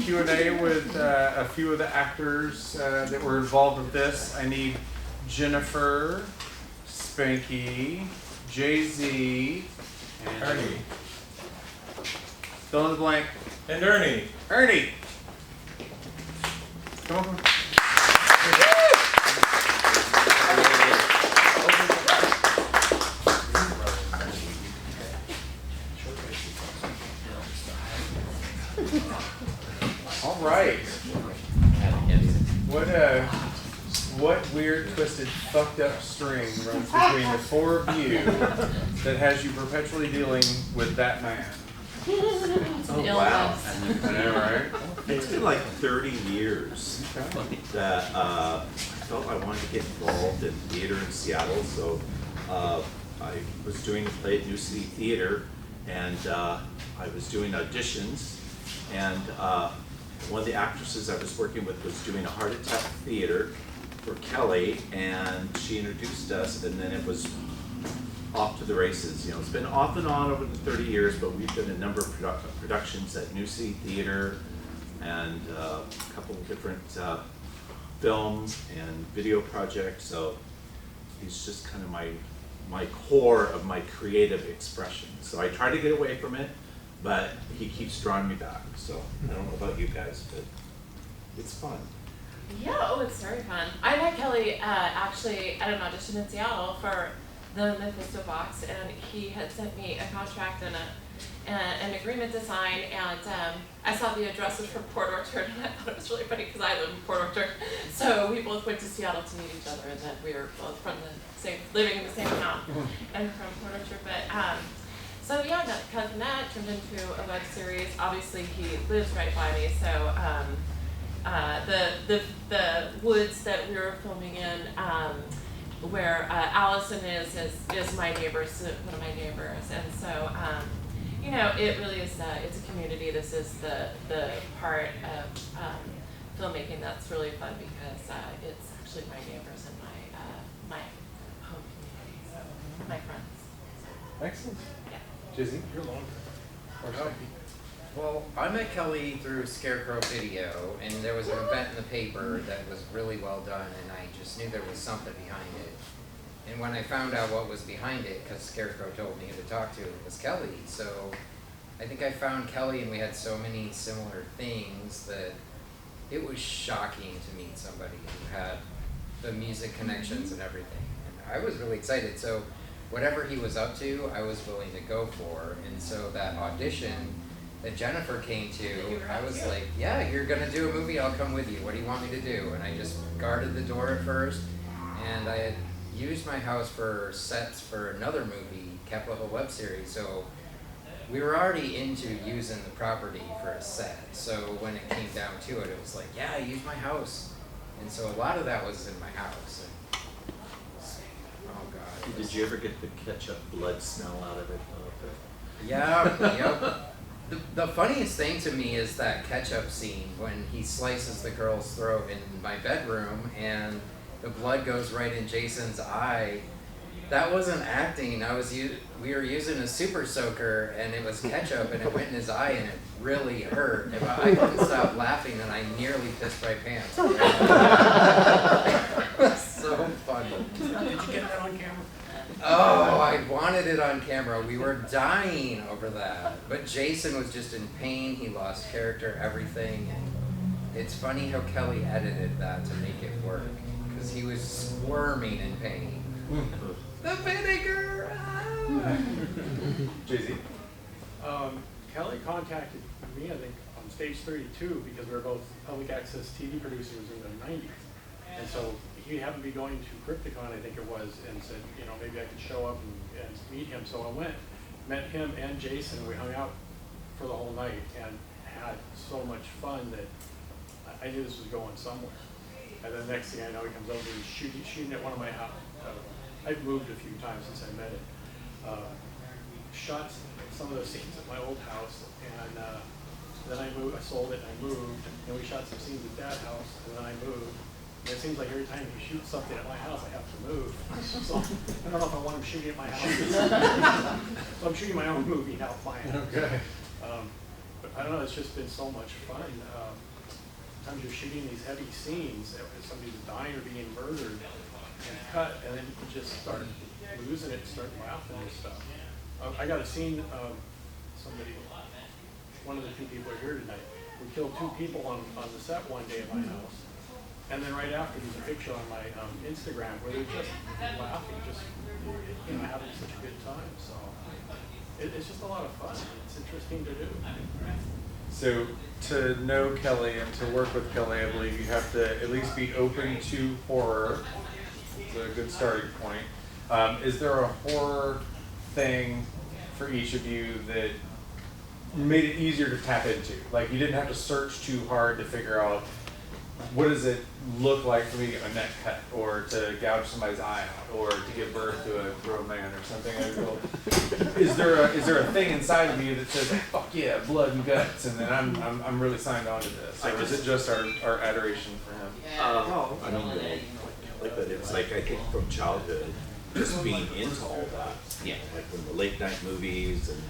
Q&A with a few of the actors that were involved with this. I need Jennifer, Spanky, Jay-Z, and Ernie. Fill in the blank. And Ernie. Ernie! Come on. All right. What weird, twisted, fucked up string runs between the four of you that has you perpetually dealing with that man? Oh, wow. I know, right? It's been like 30 years that I felt I wanted to get involved in theater in Seattle. So I was doing a play at New City Theater, and I was doing auditions, and one of the actresses I was working with was doing a heart attack theater for Kelly, and she introduced us, and then it was off to the races. You know, it's been off and on over the 30 years, but we've done a number of productions at New City Theater, and a couple of different films and video projects. So he's just kind of my core of my creative expression. So I try to get away from it, but he keeps drawing me back. So I don't know about you guys, but it's fun. Yeah, oh, it's very fun. I met Kelly actually at an audition in Seattle for the Mephisto box, and he had sent me a contract and an agreement to sign, and I saw the addresses for Port Orchard, and I thought it was really funny because I live in Port Orchard. So we both went to Seattle to meet each other, and that we were both from the same, living in the same town, and from Port Orchard. But so yeah, that Cousin Nat turned into a web series. Obviously, he lives right by me, so the woods that we were filming in, where Oleson is my neighbor, so one of my neighbors, and so you know, it really is it's a community. This is the part of filmmaking that's really fun because it's actually my neighbors and my home community, so my friends. Excellent. Yeah. Jizzy? You're longer. Or Spanky? Well, I met Kelly through Scarecrow Video, and there was an event in the paper that was really well done, and I just knew there was something behind it. And when I found out what was behind it, because Scarecrow told me who to talk to, it was Kelly. So I think I found Kelly, and we had so many similar things that it was shocking to meet somebody who had the music connections and everything. And I was really excited. So whatever he was up to, I was willing to go for. And so that audition that Jennifer came to, I was like, yeah, you're gonna do a movie, I'll come with you. What do you want me to do? And I just guarded the door at first, and I had used my house for sets for another movie, Capitol Hill web series, so we were already into using the property for a set. So when it came down to it, it was like, yeah, I used my house. And so a lot of that was in my house. And oh God. Did you ever get the ketchup blood smell out of it? Yeah, yep. The funniest thing to me is that ketchup scene when he slices the girl's throat in my bedroom and the blood goes right in Jason's eye. That wasn't acting. We were using a super soaker, and it was ketchup, and it went in his eye, and it really hurt. And I couldn't stop laughing, and I nearly pissed my pants. It was so funny. Did you get that on camera? Oh, I wanted it on camera. We were dying over that. But Jason was just in pain. He lost character, everything. And it's funny how Kelly edited that to make it work, because he was squirming in pain. The vinegar! Ah. Jay-Z? Kelly contacted me, I think, on Stage 32 because we were both public access TV producers in the 90s. And so he happened to be going to Crypticon, I think it was, and said, you know, maybe I could show up and meet him. So I went, met him and Jason, and we hung out for the whole night and had so much fun that I knew this was going somewhere. And then the next thing I know, he comes over and shooting at one of my house. I've moved a few times since I met him. Shot some of those scenes at my old house, and then I moved. I sold it and I moved, and we shot some scenes at that house, and then I moved. And it seems like every time he shoots something at my house, I have to move. So I don't know if I want him shooting at my house. So I'm shooting my own movie now, playing. Okay. But I don't know, it's just been so much fun. Sometimes you're shooting these heavy scenes, if somebody's dying or being murdered, and cut, and then you can just start losing it and start laughing and stuff. I got a scene of somebody, one of the two people here tonight, we killed 2 people on the set one day at my house. And then right after, there's a picture on my Instagram where they're just laughing, just having such a good time. So it's just a lot of fun. It's interesting to do. So to know Kelly and to work with Kelly, I believe you have to at least be open to horror. It's a good starting point. Is there a horror thing for each of you that made it easier to tap into? Like you didn't have to search too hard to figure out what does it look like for me to get my neck cut, or to gouge somebody's eye out, or to give birth to a grown man or something. Is there a thing inside of you that says, "Fuck yeah, blood and guts," and then I'm really signed on to this? Or is it just our adoration for him? I don't know, like, but it's like, I think from childhood, just being into all that. Yeah. Like when the late night movies and,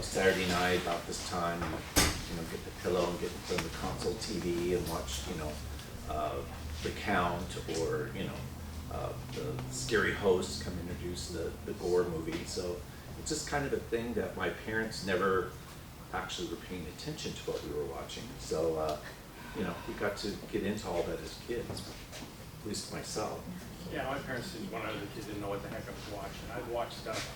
Saturday night about this time, get the pillow and get in front of the console TV and watch, The Count, or, the scary host come introduce the gore movie. So it's just kind of a thing that my parents never actually were paying attention to what we were watching. So, we got to get into all that as kids, at least myself. Yeah, my parents, when I was a kid, didn't know what the heck I was watching. I'd watch stuff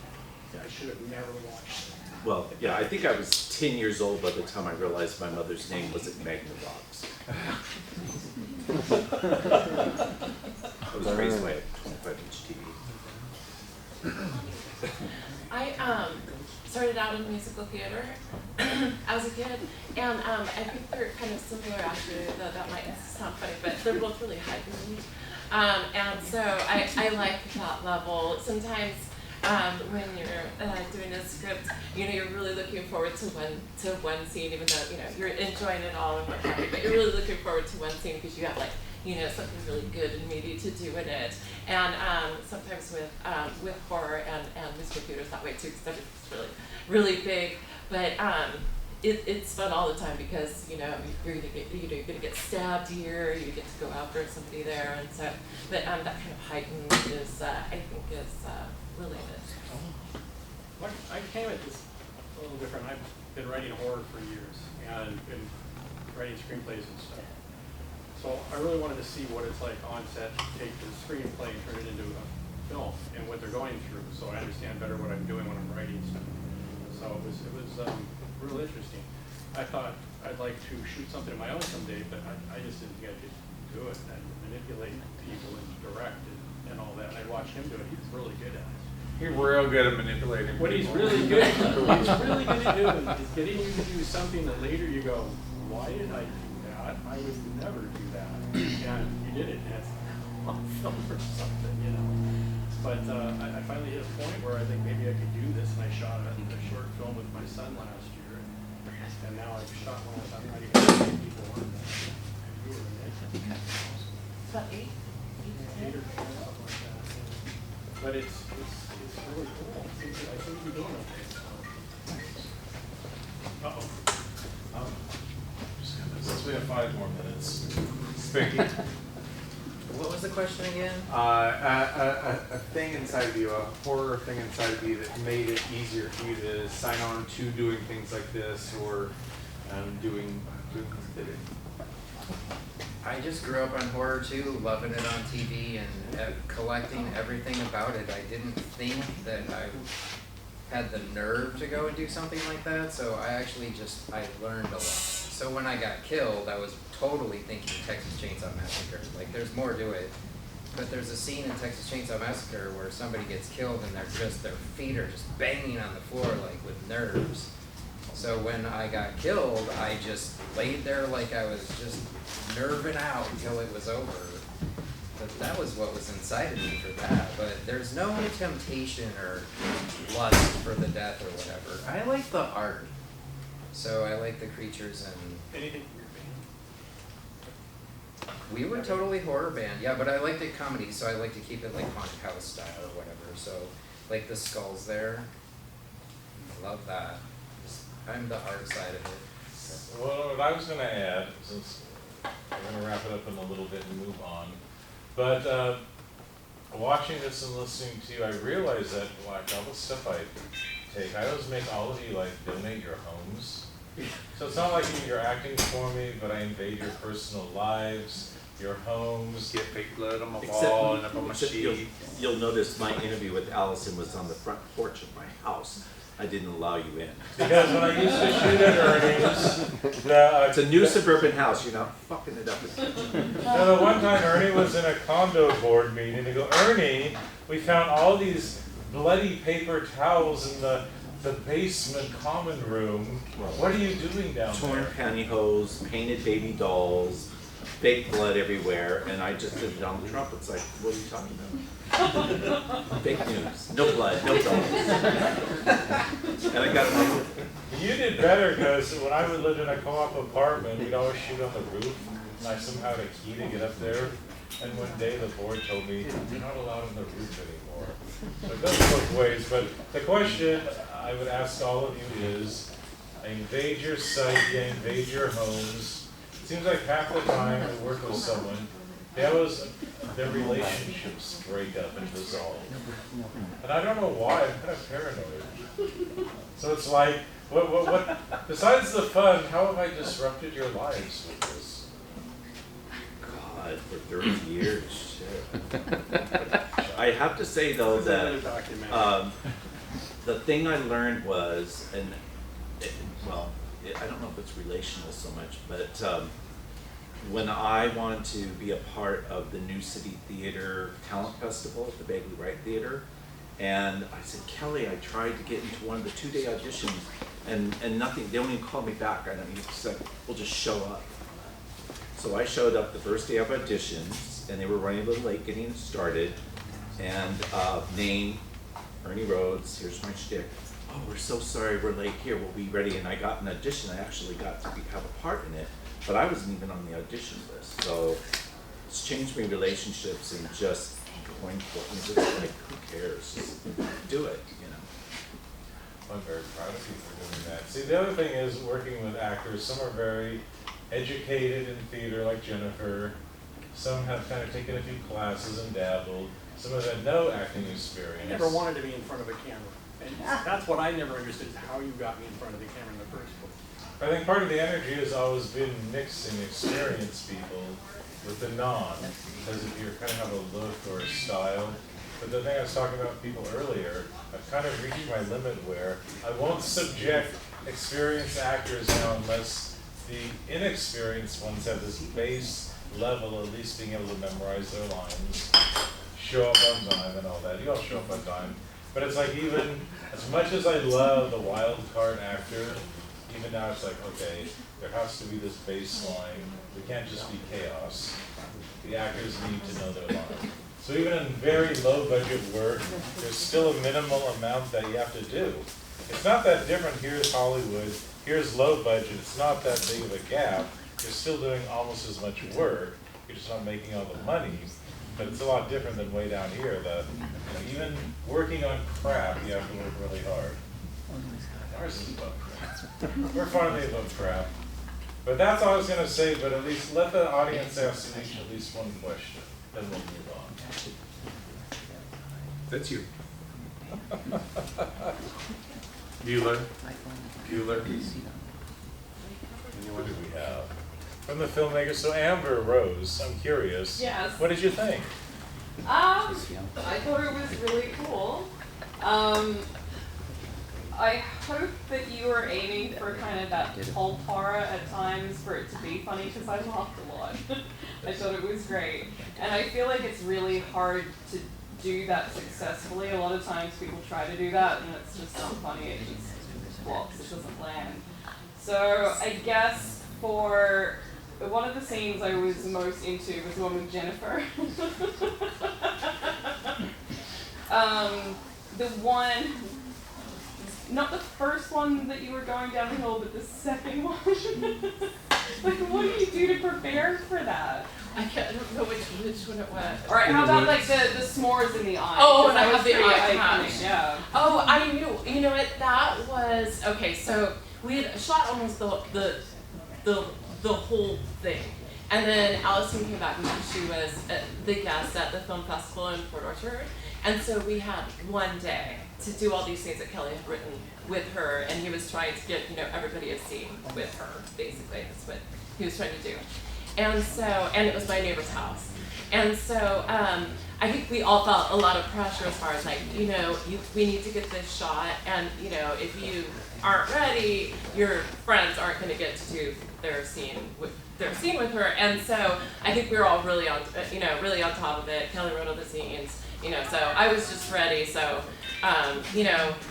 that I should have never watched. Well, yeah, I think I was 10 years old by the time I realized my mother's name wasn't Magnavox. I was raised by a 25-inch TV. I started out in musical theater as a kid, and I think they're kind of similar actually, though that might sound funny, but they're both really heightened. And so I like that level. Sometimes when you're doing a script, you're really looking forward to one scene, even though you're enjoying it all and what have you, but you're really looking forward to one scene because you have something really good and meaty to do in it. And sometimes with horror and musical theater is that way too, because everything's really big. But it's fun all the time because you're gonna get stabbed here, you get to go after somebody there, and so. But that kind of heightened is I think is really good. I came at this a little different. I've been writing horror for years and been writing screenplays and stuff. So I really wanted to see what it's like on set to take the screenplay and turn it into a film and what they're going through, so I understand better what I'm doing when I'm writing stuff. So it was real interesting. I thought I'd like to shoot something of my own someday, but I just didn't think I could do it and manipulate people and direct and all that. And I watched him do it. He's really good at it. He's real good at manipulating. What he's really good at doing is getting you to do something that later you go, why did I do that? I would never do that. And you did it, and it's on film or something, But I finally hit a point where I think maybe I could do this, and I shot a short film with my son last year, and now I've shot one with, I'm not even getting people on that. About 8? 8 or 10, something like that. But it's really cool. I seem to be doing okay. Uh-oh. Since we have 5 more minutes. Spanky. What was the question again? A thing inside of you, a horror thing inside of you that made it easier for you to sign on to doing things like this, or doing things that did. I just grew up on horror too, loving it on TV and collecting everything about it. I didn't think that I had the nerve to go and do something like that, so I learned a lot. So when I got killed, I was totally thinking Texas Chainsaw Massacre. Like, there's more to it. But there's a scene in Texas Chainsaw Massacre where somebody gets killed and their feet are just banging on the floor, like, with nerves. So when I got killed, I just laid there like I was just nerving out until it was over. But that was what was inside of me for that. But there's no temptation or lust for the death or whatever. I like the art. So I like the creatures and... Anything from your band? We were totally horror band, yeah, but I liked it comedy, so I like to keep it like haunted house style or whatever. So, like the skulls there, I love that. I'm the art side of it. Well, what I was gonna add, since we're gonna wrap it up in a little bit and move on, but watching this and listening to you, I realized that like all the stuff I take, I always make all of you like donate your homes. So it's not like you're acting for me, but I invade your personal lives, your homes. Get fake blood on my Except, wall and up on my except sheet. you'll notice my interview with Allison was on the front porch of my house. I didn't allow you in. Because when I used to shoot at Ernie's, It's a new suburban house, you're not fucking it up. no, the one time Ernie was in a condo board meeting, they go, Ernie, we found all these bloody paper towels in the basement common room. What are you doing down Torn there? pantyhose, painted baby dolls, fake blood everywhere, and I just did Donald Trump. It's like, what are you talking about? Fake news, no blood, no dolls. And I got my, You did better because when I lived in a co-op apartment, we'd always shoot on the roof, and I somehow had a key to get up there. And one day the board told me, you're not allowed on the roof anymore. So it goes both ways, but the question I would ask all of you is, I invade your site, you invade your homes. It seems like half the time I work with someone, their relationships break up and dissolve. And I don't know why, I'm kind of paranoid. So it's like, what, besides the fun, how have I disrupted your lives with this? God, for 30 years, shit. I have to say though Another that, documentary. the thing I learned was, and I don't know if it's relational so much, but when I wanted to be a part of the New City Theater Talent Festival at the Bagley Wright Theater, and I said, Kelly, I tried to get into one of the 2-day auditions, and nothing, they don't even call me back. I don't even say, we'll just show up. So I showed up the first day of auditions, and they were running a little late getting started, and name, Ernie Rhoads, here's my shtick. Oh, we're so sorry, we're late here, we'll be ready. And I got an audition, I actually got to have a part in it, but I wasn't even on the audition list. So it's changed my relationships and just going for it. Just like, who cares? Just do it, you know. I'm very proud of you for doing that. See, the other thing is working with actors, some are very educated in theater like Jennifer, some have kind of taken a few classes and dabbled, some have had no acting experience. I never wanted to be in front of a camera. And that's what I never understood, is how you got me in front of the camera in the first place. I think part of the energy has always been mixing experienced people with the non, because if you kind of have a look or a style. But the thing I was talking about people earlier, I've kind of reached my limit where I won't subject experienced actors now unless the inexperienced ones have this base level, at least being able to memorize their lines, show up on time and all that. You all show up on time. But it's like, even as much as I love the wild card actor, even now it's like, okay, there has to be this baseline. We can't just be chaos. The actors need to know their line. So even in very low budget work, there's still a minimal amount that you have to do. It's not that different. Here's Hollywood, here's low budget. It's not that big of a gap. You're still doing almost as much work. You're just not making all the money. But it's a lot different than way down here. That even working on crap, you have to work really hard. Ours is above crap. We're finally above crap. But that's all I was going to say. But at least let the audience ask each at least one question. Then we'll move on. That's you. Bueller. Bueller. What do we have? From the filmmaker, so Amber Rose, I'm curious. Yes. What did you think? I thought it was really cool. I hope that you were aiming for kind of that pulp horror at times for it to be funny, because I laughed a lot. I thought it was great. And I feel like it's really hard to do that successfully. A lot of times people try to do that and it's just not funny, it just flops, it doesn't land. So I guess for one of the scenes I was most into was the one with Jennifer. The one, not the first one that you were going down the hill, but the second one. Like, what do you do to prepare for that? I don't know which one it was. All right, how about like the s'mores in the eye? Oh, 'Cause and I that have was the pretty eye iconic, patch. yeah. Oh, I knew. You know what? That was okay. So we had shot almost the the whole thing. And then Oleson came back because she was the guest at the film festival in Port Orchard. And so we had one day to do all these things that Kelly had written with her, and he was trying to get, everybody a scene with her, basically. That's what he was trying to do. And so, and it was my neighbor's house. And so, I think we all felt a lot of pressure as far as like, we need to get this shot, and if you aren't ready, your friends aren't going to get to do their scene with her. And so I think we were all really on, really on top of it. Kelly wrote all the scenes, so I was just ready. So,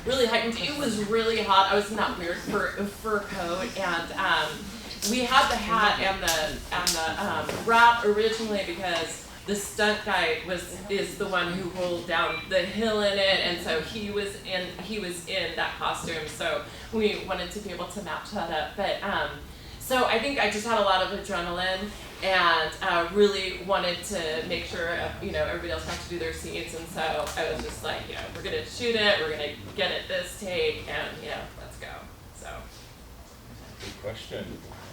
really heightened. It was really hot. I was in that weird fur coat, and we had the hat and the wrap originally because the stunt guy is the one who rolled down the hill in it, and so he was in that costume. So we wanted to be able to match that up. But so I think I just had a lot of adrenaline and really wanted to make sure everybody else got to do their scenes. And so I was just like, we're gonna shoot it, we're gonna get it this take, and let's go. So. Good question.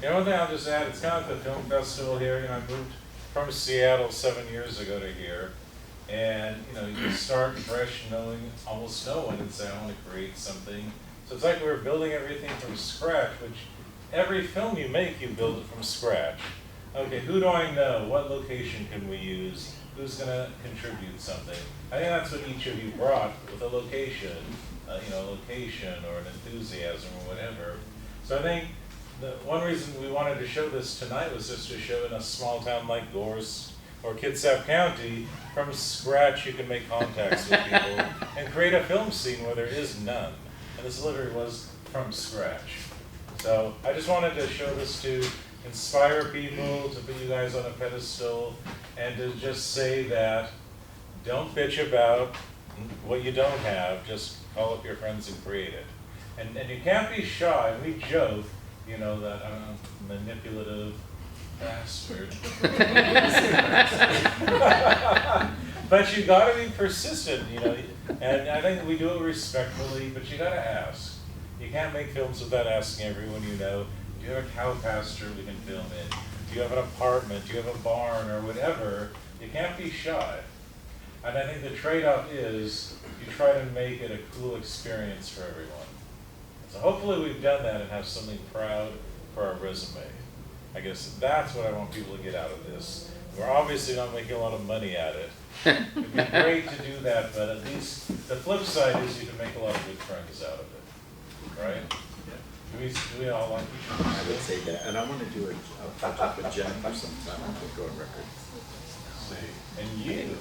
One thing I'll just add, it's kind of like the film festival here. I moved from Seattle 7 years ago to here, and you start fresh, knowing almost no one, and say I want to create something. So it's like we're building everything from scratch, which every film you make, you build it from scratch. Okay, who do I know? What location can we use? Who's going to contribute something? I think that's what each of you brought with a location, location or an enthusiasm or whatever. So I think the one reason we wanted to show this tonight was just to show in a small town like Gorst or Kitsap County, from scratch you can make contacts with people and create a film scene where there is none. And this literally was from scratch. So I just wanted to show this to inspire people, to put you guys on a pedestal, and to just say that don't bitch about what you don't have, just call up your friends and create it. And you can't be shy. We joke, that manipulative bastard. But you gotta be persistent, and I think we do it respectfully, but you gotta ask. You can't make films without asking everyone you know. Do you have a cow pasture we can film in? Do you have an apartment? Do you have a barn or whatever? You can't be shy. And I think the trade-off is you try to make it a cool experience for everyone. So hopefully we've done that and have something proud for our resume. I guess that's what I want people to get out of this. We're obviously not making a lot of money at it. It'd be great to do that, but at least the flip side is you can make a lot of good friends out of it, right? Do we all like each other? I would say that, and I want to do a project with Jennifer sometime on the Go record. See, and you,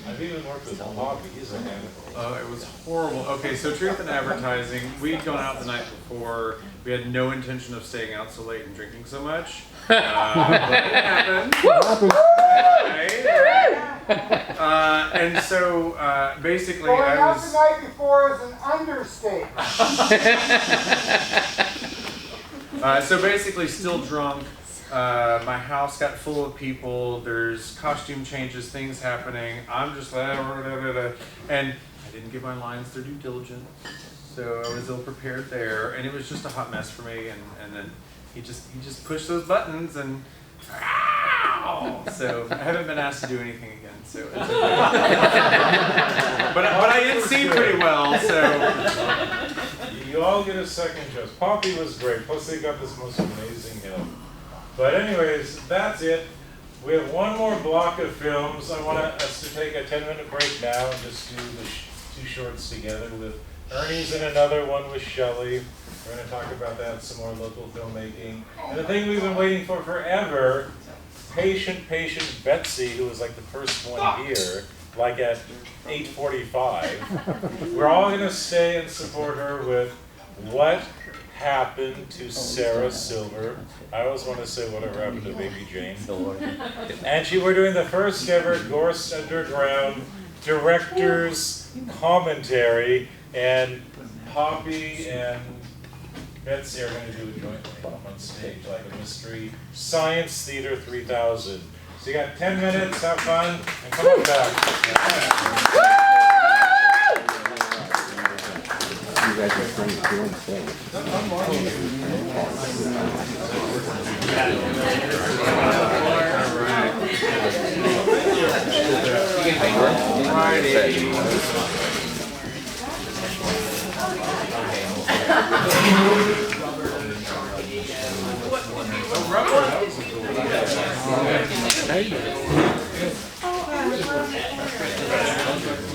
I've even worked with Bobby, he's a handful. Oh, it was horrible. Okay, so truth in advertising, we'd gone out the night before. We had no intention of staying out so late and drinking so much. But it happened. Right? And so basically Going I out was... the night before is an understatement. So basically still drunk. My house got full of people. There's costume changes, things happening. I'm just like, and I didn't give my lines their due diligence, so I was ill prepared there, and it was just a hot mess for me. And then he just pushed those buttons, and so I haven't been asked to do anything again. So it's okay. but I did see pretty well. So you all get a second chance. Poppy was great. Plus they got this most amazing hill. But anyways, that's it. We have one more block of films. I want us to take a 10-minute break now and just do the two shorts together with Ernest and another one with Shelley. We're going to talk about that, some more local filmmaking. And the thing we've been waiting for forever, Patient Betsy, who was like the first one here, like at 8:45. We're all going to stay and support her with What Happened to Sarah Silver. I always want to say whatever happened to Baby Jane. And we're doing the first ever Gorst Underground director's commentary, and Poppy and Betsy are going to do it jointly on stage, like a mystery science theater 3000. So you got 10 minutes, have fun, and come on back. guys are saying if you want to say.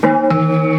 Alrighty.